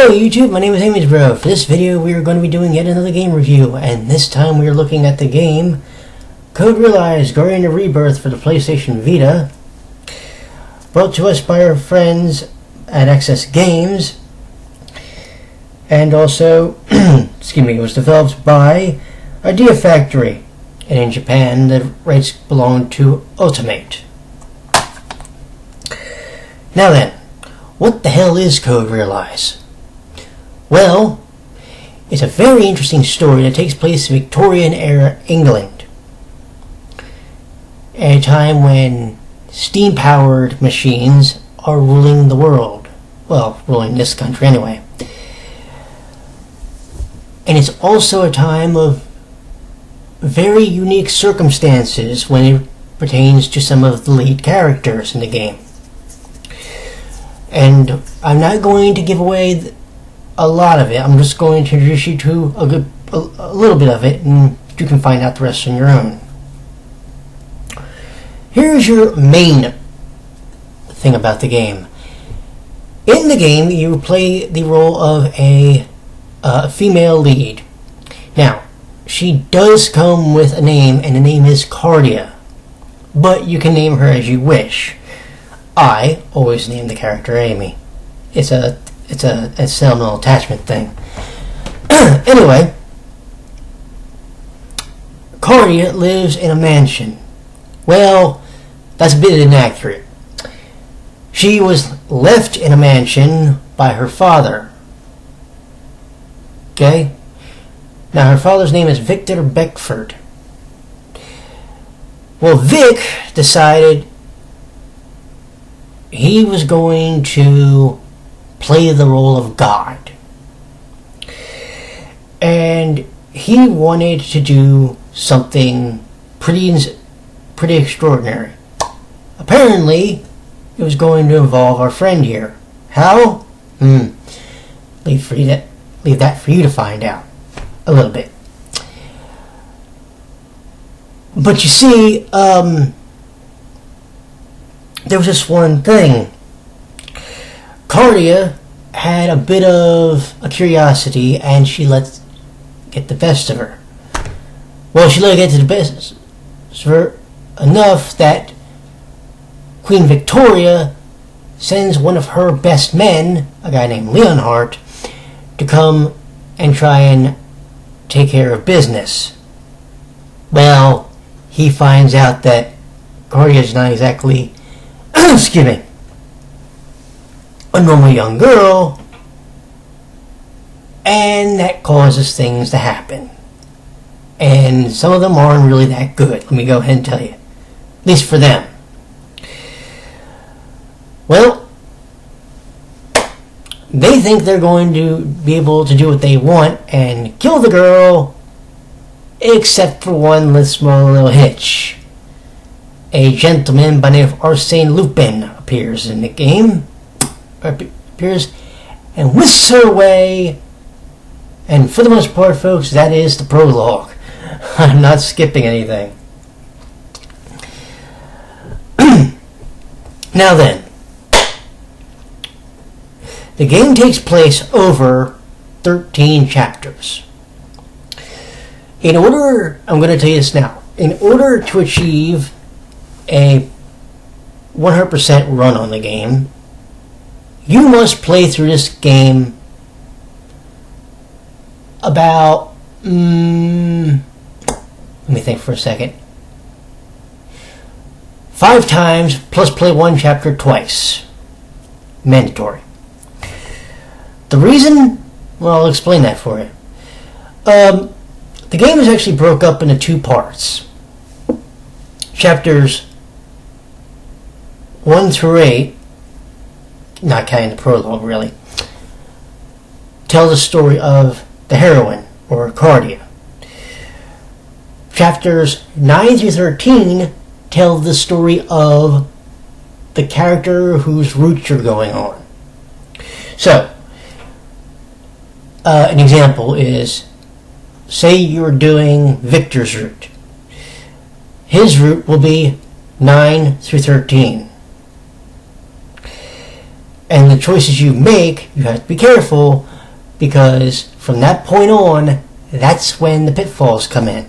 Hello YouTube, my name is Amisbro. For this video we are going to be doing yet another game review, and this time we are looking at the game Code Realize Guardian of Rebirth for the PlayStation Vita, brought to us by our friends at Access Games, and also, excuse me, it was developed by Idea Factory, and in Japan the rights belong to Ultimate. Now then, what the hell is Code Realize? Well, it's a very interesting story that takes place in Victorian-era England, at a time when steam-powered machines are ruling the world. Well, ruling this country anyway. And it's also a time of very unique circumstances when it pertains to some of the lead characters in the game. And I'm not going to give away a lot of it. I'm just going to introduce you to a little bit of it, and you can find out the rest on your own. Here's your main thing about the game. In the game, you play the role of a female lead. Now, she does come with a name, and the name is Cardia, but you can name her as you wish. I always name the character Amy. It's a sentimental attachment thing. Anyway, Cardia lives in a mansion. Well, that's a bit inaccurate. She was left in a mansion by her father. Okay? Now, her father's name is Victor Beckford. Well, Vic decided he was going to play the role of God. And he wanted to do something pretty extraordinary. Apparently, it was going to involve our friend here. How? Leave that for you to find out a little bit. But you see, there was this one thing. Cardia had a bit of a curiosity, and she let get the best of her. Well, she let it get to the best of her enough that Queen Victoria sends one of her best men, a guy named Leonhardt, to come and try and take care of business. Well, he finds out that Cardia's not exactly excuse me, a normal young girl, and that causes things to happen. And some of them aren't really that good, let me go ahead and tell you. At least for them. Well, they think they're going to be able to do what they want and kill the girl, except for one small little hitch. A gentleman by the name of Arsène Lupin appears in the game, and whisks her away. And for the most part, folks, that is the prologue. I'm not skipping anything. Now then, the game takes place over 13 chapters. I'm going to tell you this now. In order to achieve a 100% run on the game, you must play through this game about, let me think for a second, 5 times, plus play one chapter twice. Mandatory. The reason, well, I'll explain that for you. The game is actually broke up into 2 parts. Chapters 1 through 8, not counting the prologue really, tell the story of the heroine, or Cardia. Chapters 9 through 13 tell the story of the character whose roots are going on. So, an example is, say you're doing Victor's route. His route will be 9 through 13. And the choices you make, you have to be careful, because from that point on, that's when the pitfalls come in.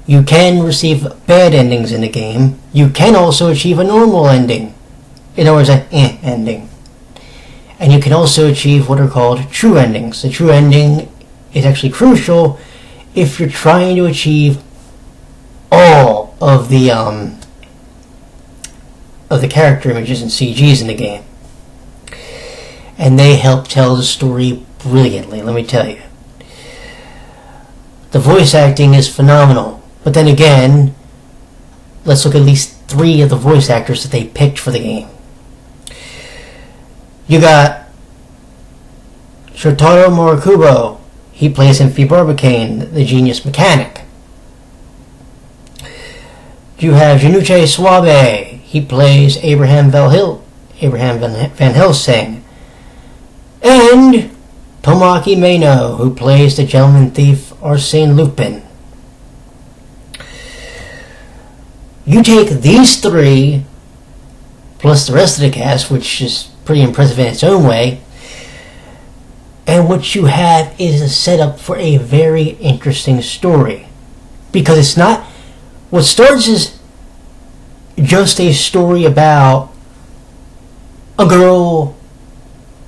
You can receive bad endings in the game. You can also achieve a normal ending. In other words, an ending. And you can also achieve what are called true endings. The true ending is actually crucial if you're trying to achieve all of the character images and CGs in the game. And they help tell the story brilliantly, let me tell you. The voice acting is phenomenal. But then again, let's look at least 3 of the voice actors that they picked for the game. You got Shotaro Morikubo. He plays Imphy Barbicane, the genius mechanic. You have Junichi Suabe. He plays Abraham Van Helsing. And Tomoaki Meino, who plays the gentleman thief Arsène Lupin. You take these 3, plus the rest of the cast, which is pretty impressive in its own way, and what you have is a setup for a very interesting story. Because it's not... What starts as just a story about a girl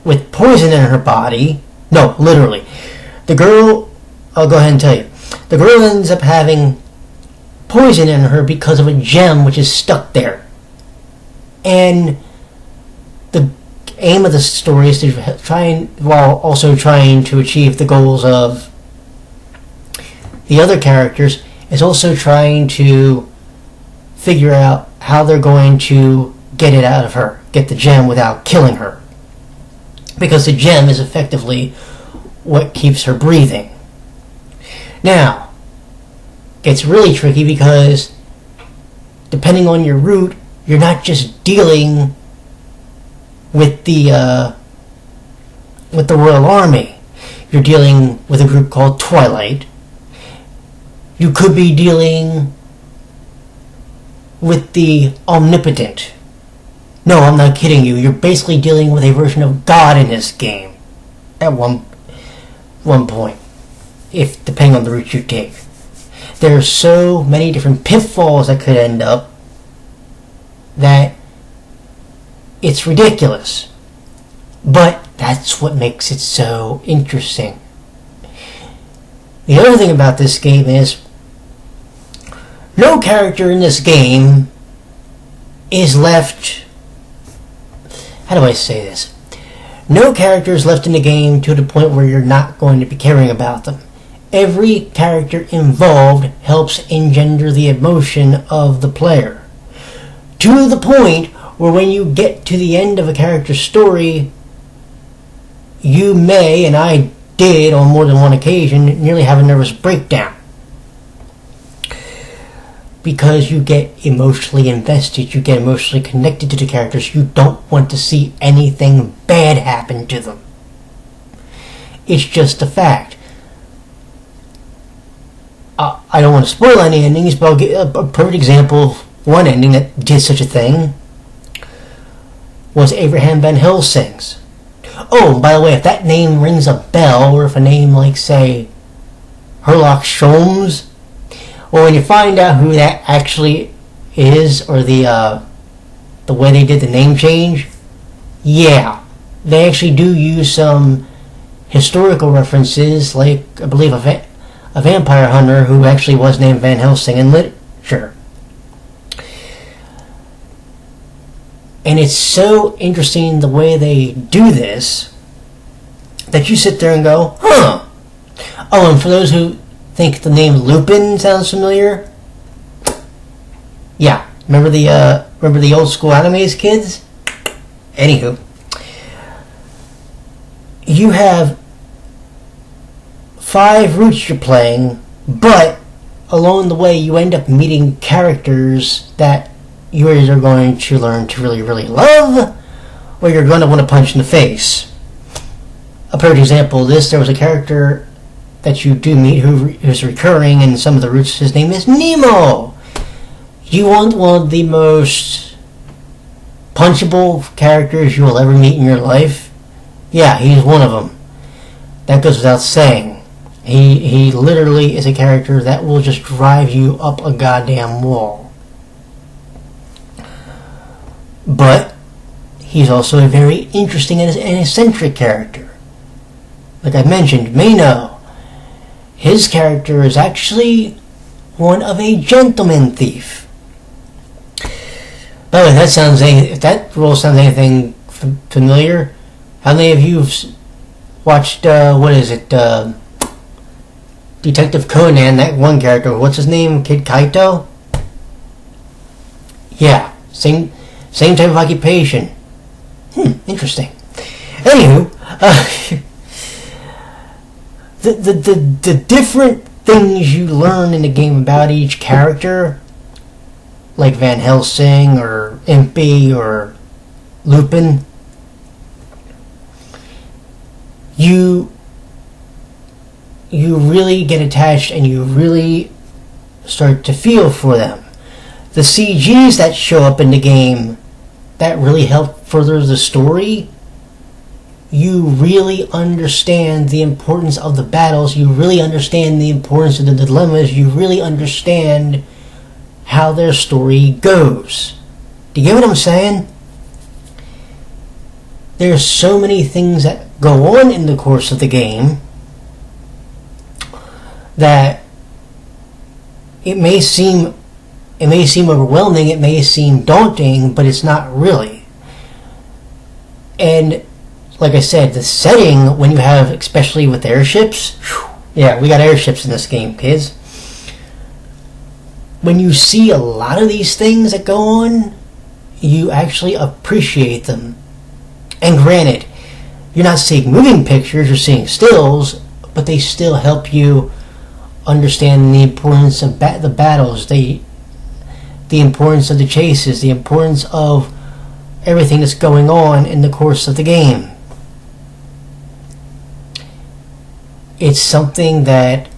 with poison in her body. No, literally. The girl... I'll go ahead and tell you. The girl ends up having poison in her because of a gem which is stuck there. And the aim of the story is to while also trying to achieve the goals of the other characters, is also trying to figure out how they're going to get it out of her, get the gem without killing her. Because the gem is effectively what keeps her breathing. Now, it's really tricky because depending on your route, you're not just dealing with the Royal Army. You're dealing with a group called Twilight. You could be dealing with the Omnipotent. No, I'm not kidding you. You're basically dealing with a version of God in this game at one point, if depending on the route you take. There are so many different pitfalls that could end up that it's ridiculous. But that's what makes it so interesting. The other thing about this game is no character in this game is left... How do I say this? No character is left in the game to the point where you're not going to be caring about them. Every character involved helps engender the emotion of the player. To the point where when you get to the end of a character's story, you may, and I did on more than one occasion, nearly have a nervous breakdown. Because you get emotionally invested, you get emotionally connected to the characters. You don't want to see anything bad happen to them. It's just a fact. I don't want to spoil any endings, but I'll give a perfect example of one ending that did such a thing. Was Abraham Van Helsing's. Oh, by the way, if that name rings a bell, or if a name like, say, Herlock Sholmes, or when you find out who that actually is, or the way they did the name change, yeah, they actually do use some historical references, like, I believe, a vampire hunter who actually was named Van Helsing in literature. And it's so interesting the way they do this that you sit there and go, huh. Oh, and for those who think the name Lupin sounds familiar, yeah, remember the old school animes, kids? Anywho, you have 5 routes you're playing, but along the way you end up meeting characters that you're either going to learn to really, really love, or you're going to want to punch in the face. A perfect example of this, there was a character that you do meet who's recurring in some of the routes. His name is Nemo. You want one of the most punchable characters you will ever meet in your life, yeah, he's one of them. That goes without saying. He literally is a character that will just drive you up a goddamn wall. But he's also a very interesting and eccentric character. Like I mentioned, Mano, his character is actually one of a gentleman thief. By the way, if that role sounds anything familiar, how many of you have watched, Detective Conan, that one character, what's his name, Kid Kaito? Yeah, same type of occupation. Interesting. Anywho, the different things you learn in the game about each character, like Van Helsing or Impy or Lupin, you really get attached and you really start to feel for them. The CGs that show up in the game that really help further the story, you really understand the importance of the battles, you really understand the importance of the dilemmas, you really understand how their story goes. Do you get what I'm saying? There's so many things that go on in the course of the game that it may seem overwhelming, it may seem daunting, but it's not really. And like I said, the setting, when you have, especially with airships, yeah, we got airships in this game, kids. When you see a lot of these things that go on, you actually appreciate them. And granted, you're not seeing moving pictures, you're seeing stills, but they still help you understand the importance of the battles, the importance of the chases, the importance of everything that's going on in the course of the game. It's something that,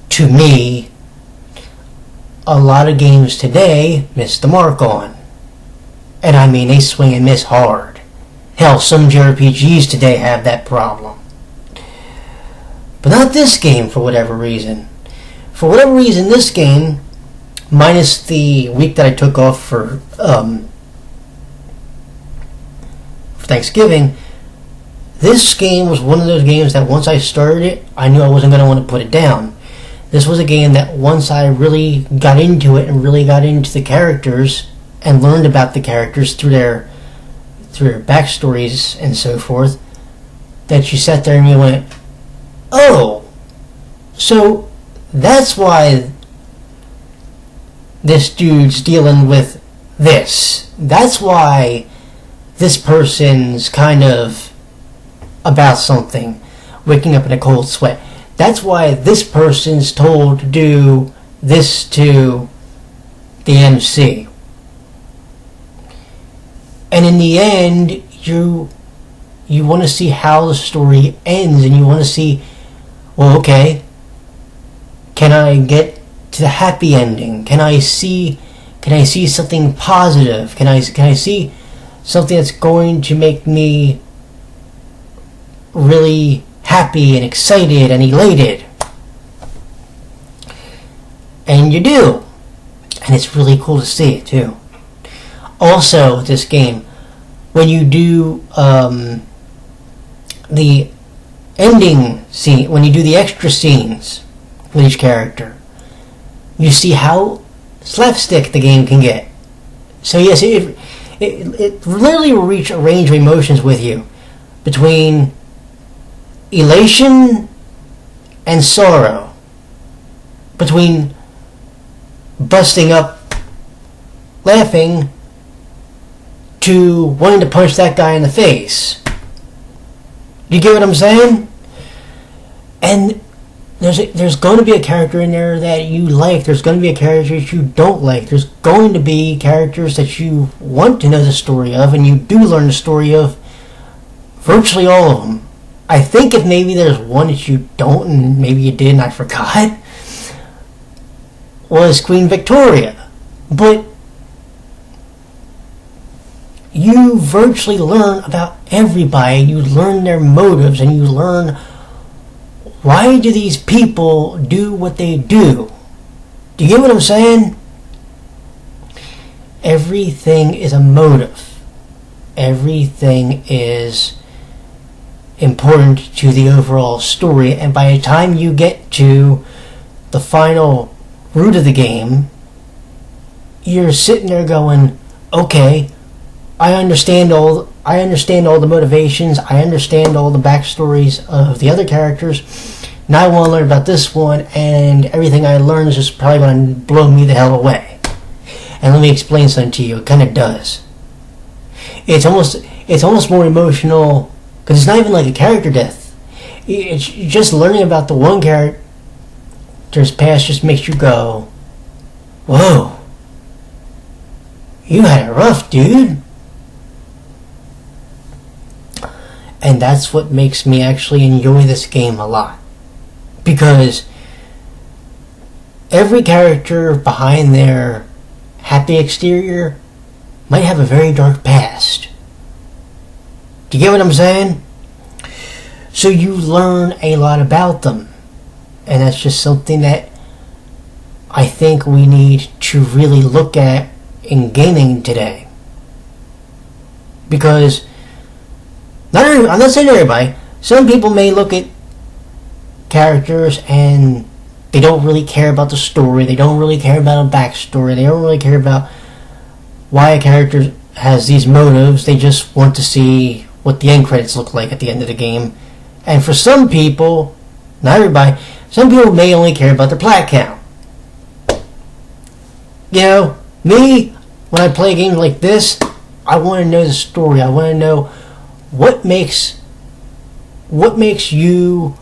to me, a lot of games today miss the mark on. And I mean, they swing and miss hard. Hell, some JRPGs today have that problem. But not this game, for whatever reason. For whatever reason, this game, minus the week that I took off for Thanksgiving, this game was one of those games that once I started it, I knew I wasn't going to want to put it down. This was a game that once I really got into it and really got into the characters and learned about the characters through their backstories and so forth, that you sat there and you went, oh, so that's why this dude's dealing with this. That's why this person's kind of about something, waking up in a cold sweat. That's why this person's told to do this to the MC. And in the end, you want to see how the story ends, and you want to see, well, okay, can I get to the happy ending? Can I see something positive? Can I see something that's going to make me really happy and excited and elated? And you do. And it's really cool to see it too. Also, this game, when you do the ending scene, when you do the extra scenes with each character, you see how slapstick the game can get. So yes, it literally will reach a range of emotions with you, between elation and sorrow, between busting up laughing to wanting to punch that guy in the face. You get what I'm saying? And there's going to be a character in there that you like. There's going to be a character that you don't like. There's going to be characters that you want to know the story of, and you do learn the story of virtually all of them. I think if maybe there's one that you don't, and maybe you did and I forgot, was Queen Victoria. But you virtually learn about everybody. You learn their motives, and you learn why do these people do what they do. Do you get what I'm saying? Everything is a motive. Everything is important to the overall story, and by the time you get to the final root of the game, you're sitting there going, okay, I understand all the motivations, I understand all the backstories of the other characters. Now I want to learn about this one, and everything I learn is just probably going to blow me the hell away. And let me explain something to you. It kind of does. It's almost more emotional, because it's not even like a character death. It's just learning about the one character's past just makes you go, whoa, you had it rough, dude. And that's what makes me actually enjoy this game a lot. Because every character behind their happy exterior might have a very dark past. Do you get what I'm saying? So you learn a lot about them. And that's just something that I think we need to really look at in gaming today. Because I'm not saying everybody. Some people may look at characters and they don't really care about the story. They don't really care about a backstory. They don't really care about why a character has these motives. They just want to see what the end credits look like at the end of the game. And for some people, not everybody, some people may only care about their plat count. You know, me, when I play games like this, I want to know the story. I want to know what makes you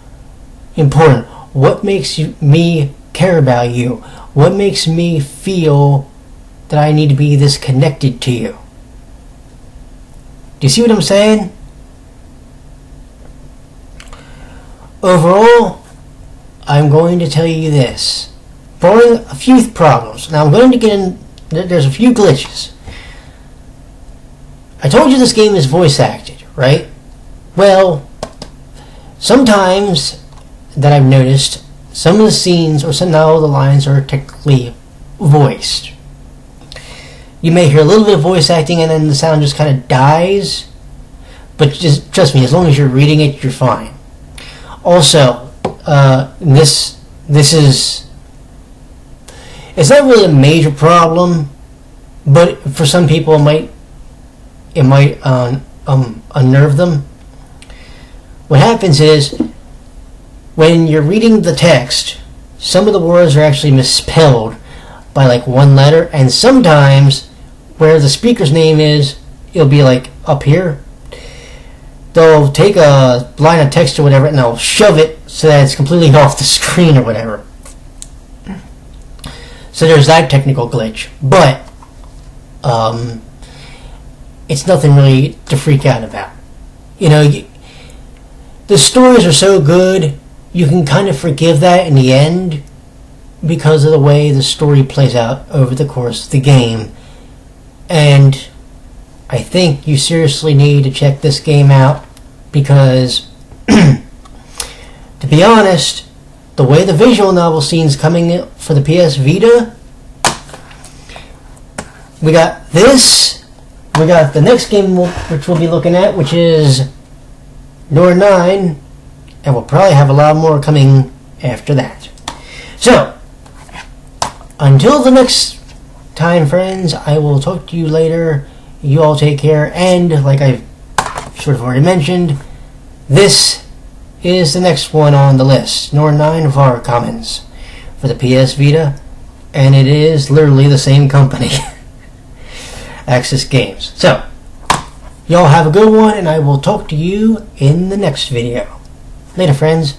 important. What makes me care about you? What makes me feel that I need to be this connected to you? Do you see what I'm saying? Overall, I'm going to tell you this. Barring a few problems. Now I'm going to get in, there's a few glitches. I told you this game is voice acted, right? Well, sometimes that I've noticed, some of the scenes or some of the lines are technically voiced. You may hear a little bit of voice acting and then the sound just kind of dies. But just trust me, as long as you're reading it, you're fine. Also, this is, it's not really a major problem, but for some people it might unnerve them. What happens is, when you're reading the text, some of the words are actually misspelled by like one letter, and sometimes where the speaker's name is, it'll be like up here. They'll take a line of text or whatever and they'll shove it so that it's completely off the screen or whatever. So there's that technical glitch, but it's nothing really to freak out about. You know, the stories are so good, you can kind of forgive that in the end because of the way the story plays out over the course of the game. And I think you seriously need to check this game out because, to be honest, the way the visual novel scene's coming for the PS Vita, we got this, we got the next game which we'll be looking at, which is Nord 9, and we'll probably have a lot more coming after that. So, until the next time, friends, I will talk to you later. You all take care, and like I've sort of already mentioned, this is the next one on the list, Nord 9 VAR Commons for the PS Vita, and it is literally the same company, Axis Games. So, y'all have a good one, and I will talk to you in the next video. Later, friends.